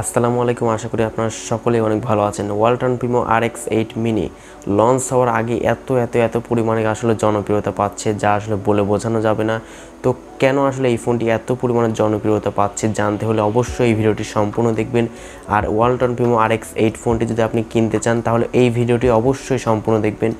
আসসালামু আলাইকুম, আশা করি আপনারা সকলেই অনেক ভালো আছেন। Walton Primo rx8 mini launch হওয়ার আগে এত পরিমাণে আসলে জনপ্রিয়তা পাচ্ছে, যা আসলে বলে বোঝানো যাবে না। তো কেন আসলে এই ফোনটি এত পরিমাণে জনপ্রিয়তা পাচ্ছে জানতে হলে অবশ্যই এই ভিডিওটি সম্পূর্ণ দেখবেন। আর ওয়ালটন প্রিমো rx8 ফোনটি যদি আপনি কিনতে চান তাহলে এই ভিডিওটি অবশ্যই সম্পূর্ণ দেখবেন।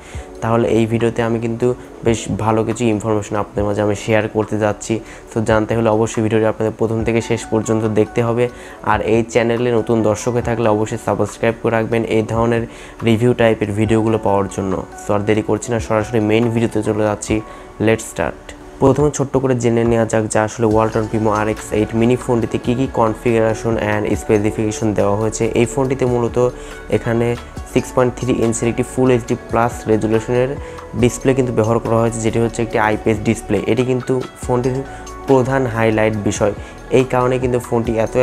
তাহলে এই ভিডিওতে আমি কিন্তু বেশ ভালো কিছু ইনফরমেশন আপনাদের মাঝে আমি শেয়ার করতে যাচ্ছি। তো জানতে হলে অবশ্যই ভিডিওটি আপনাদের প্রথম থেকে শেষ পর্যন্ত দেখতে হবে। আর এই চ্যানেলে নতুন দর্শক হয়ে থাকলে অবশ্যই সাবস্ক্রাইব করে রাখবেন এই ধরনের রিভিউ টাইপের ভিডিওগুলো পাওয়ার জন্য। সো আর দেরি করছি না, সরাসরি মেইন ভিডিওতে চলে যাচ্ছি। Let's start. প্রথমে ছোট্ট করে জেনে নেওয়া যাক যে আসলে ওয়ালটন প্রিমো rx8 মিনি ফোনটিতে কী কনফিগারেশন অ্যান্ড স্পেসিফিকেশন দেওয়া হয়েছে। এই ফোনটিতে মূলত এখানে 6.3 ইঞ্চের একটি ফুল এইচডি প্লাস রেজুলেশনের ডিসপ্লে কিন্তু ব্যবহার করা হয়েছে, যেটি হচ্ছে একটি আইপিএস ডিসপ্লে। এটি কিন্তু ফোনটির প্রধান হাইলাইট বিষয়। এই কারণে কিন্তু ফোনটি এত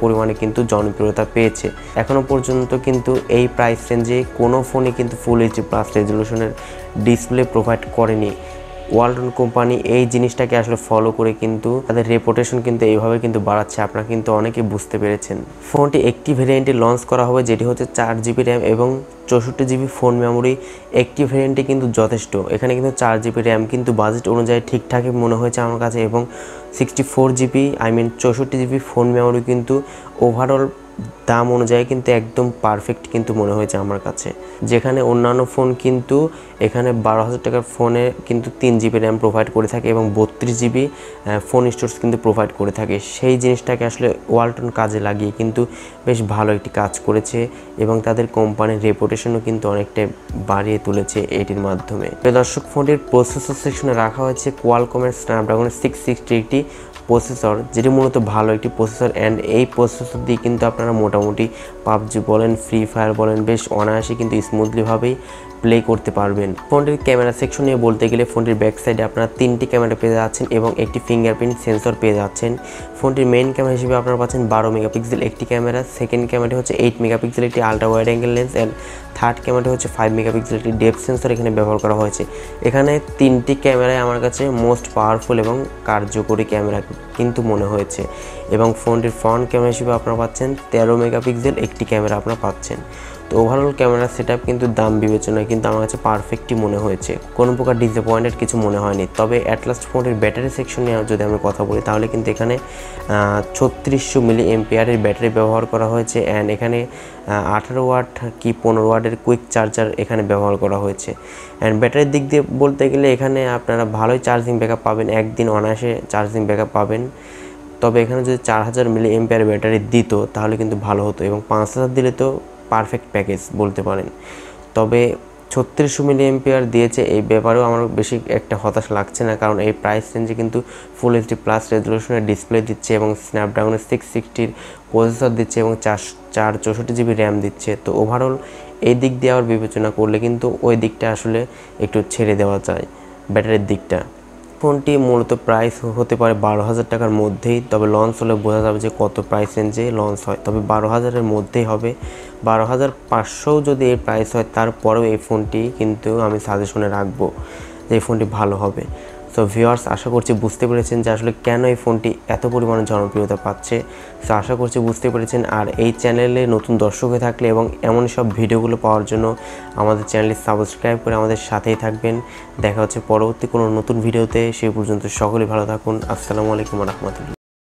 পরিমাণে কিন্তু জনপ্রিয়তা পেয়েছে। এখনও পর্যন্ত কিন্তু এই প্রাইস রেঞ্জে কোনো ফোনই কিন্তু ফুল এইচডি প্লাস রেজুলেশনের ডিসপ্লে প্রোভাইড করেনি। ওয়ালটন কোম্পানি এই জিনিসটাকে আসলে ফলো করে কিন্তু তাদের রেপুটেশন কিন্তু এইভাবে কিন্তু বাড়াচ্ছে, আপনারা কিন্তু অনেকে বুঝতে পেরেছেন। ফোনটি একটি ভেরিয়েন্টে লঞ্চ করা হবে, যেটি হচ্ছে 4GB র্যাম এবং 64GB ফোন মেমোরি। একটি ভেরিয়েন্টে কিন্তু যথেষ্ট। এখানে কিন্তু 4GB র্যাম কিন্তু বাজেট অনুযায়ী ঠিকঠাকই মনে হয়েছে আমার কাছে, এবং 64GB ফোন মেমোরি কিন্তু ওভারঅল দাম অনুযায়ী কিন্তু একদম পারফেক্ট কিন্তু মনে হয়েছে আমার কাছে। যেখানে অন্যান্য ফোন কিন্তু এখানে 12,000 টাকার ফোনে কিন্তু 3GB র্যাম প্রোভাইড করে থাকে এবং 32GB ফোন স্টোরেজ কিন্তু প্রোভাইড করে থাকে। সেই জিনিসটাকে আসলে ওয়ালটন কাজে লাগিয়ে কিন্তু বেশ ভালো একটি কাজ করেছে এবং তাদের কোম্পানির রেপুটেশনও কিন্তু অনেকটা বাড়িয়ে তুলেছে এটির মাধ্যমে। দর্শক, ফোনটির প্রসেসর সেকশনে রাখা হয়েছে কোয়ালকমের স্ন্যাপড্রাগনের 660 একটি প্রসেসর, যেটি মূলত ভালো একটি প্রসেসর। অ্যান্ড এই প্রসেসর দিয়ে কিন্তু আপনারা মোটামুটি পাবজি বলেন, ফ্রি ফায়ার বলেন, বেশ অনায়াসে কিন্তু স্মুথলিভাবেই প্লে করতে পারবেন। ফোনটির ক্যামেরা সেকশন নিয়ে বলতে গেলে ফোনটির ব্যাক সাইডে আপনারা 3টি ক্যামেরা পেয়ে যাচ্ছেন এবং একটি ফিঙ্গারপ্রিন্ট সেন্সর পেয়ে যাচ্ছেন। ফোনটির মেইন ক্যামেরা হিসেবে আপনারা পাচ্ছেন 12 মেগাপিক্সেল একটি ক্যামেরা। সেকেন্ড ক্যামেরাটি হচ্ছে 8 মেগাপিক্সেল একটি ultra wide angle lens. And third ক্যামেরাটি হচ্ছে 5 মেগাপিক্সেল একটি ডেপথ সেন্সর এখানে ব্যবহার করা হয়েছে। এখানে 3টি ক্যামেরাই আমার কাছে মোস্ট পাওয়ারফুল এবং কার্যকরী ক্যামেরা কিন্তু মনে হয়েছে। এবং ফোনটির ফ্রন্ট ক্যামেরা হিসেবে আপনারা পাচ্ছেন 13 মেগাপিক্সেল একটি ক্যামেরা আপনারা পাচ্ছেন। তো ওভারঅল ক্যামেরা সেটআপ কিন্তু দাম বিবেচনায় কিন্তু আমার কাছে পারফেক্টই মনে হয়েছে, কোনো প্রকার ডিসঅ্যাপয়েন্টেড কিছু মনে হয়নি। তবে অ্যাটলাস্ট ফোনের ব্যাটারি সেকশন নিয়ে যদি আমি কথা বলি তাহলে কিন্তু এখানে 3600 মিলি এমপিআরের ব্যাটারি ব্যবহার করা হয়েছে। অ্যান্ড এখানে 18 ওয়াট কি 15 ওয়াটের কুইক চার্জার এখানে ব্যবহার করা হয়েছে। অ্যান্ড ব্যাটারির দিক দিয়ে বলতে গেলে এখানে আপনারা ভালোই চার্জিং ব্যাকআপ পাবেন, একদিন অনায়াসে চার্জিং ব্যাকআপ পাবেন। তবে এখানে যদি 4000 মিলি এমপিআর ব্যাটারি দিত তাহলে কিন্তু ভালো হতো, এবং 5000 দিলে তো পারফেক্ট প্যাকেজ বলতে পারেন। তবে 3600 মিলি এমপিআর দিয়েছে, এই ব্যাপারেও আমার বেশি একটা হতাশ লাগছে না, কারণ এই প্রাইস রেঞ্জে কিন্তু ফুল এইচডি প্লাস রেজুলেশনের ডিসপ্লে দিচ্ছে এবং স্ন্যাপড্রাগনের 660 প্রসেসর দিচ্ছে এবং 64GB র্যাম দিচ্ছে। তো ওভারঅল এই দিক দিয়ে আবার বিবেচনা করলে কিন্তু ওই দিকটা আসলে একটু ছেড়ে দেওয়া যায়, ব্যাটারির দিকটা। ফোনটি মূলত প্রাইস হতে পারে 12,000 টাকার মধ্যেই, তবে লঞ্চ হলে বোঝা যাবে যে কত প্রাইস রেঞ্জে লঞ্চ হয়। তবে 12,000-এর মধ্যেই হবে। 12,500 যদি এই প্রাইস হয় তারপরেও এই ফোনটি কিন্তু আমি সাজেশনে রাখবো যে এই ফোনটি ভালো হবে। সো ভিউয়ার্স, আশা করছি বুঝতে পেরেছেন যে আসলে কেন এই ফোনটি এত পরিমাণে জনপ্রিয়তা পাচ্ছে। সো আশা করছি বুঝতে পেরেছেন। আর এই চ্যানেলে নতুন দর্শক হয়ে থাকলে এবং এমন সব ভিডিওগুলো পাওয়ার জন্য আমাদের চ্যানেলটি সাবস্ক্রাইব করে আমাদের সাথেই থাকবেন। দেখা হচ্ছে পরবর্তী কোনো নতুন ভিডিওতে। সেই পর্যন্ত সকলেই ভালো থাকুন। আসসালামু আলাইকুম ওয়া রাহমাতুল্লাহ।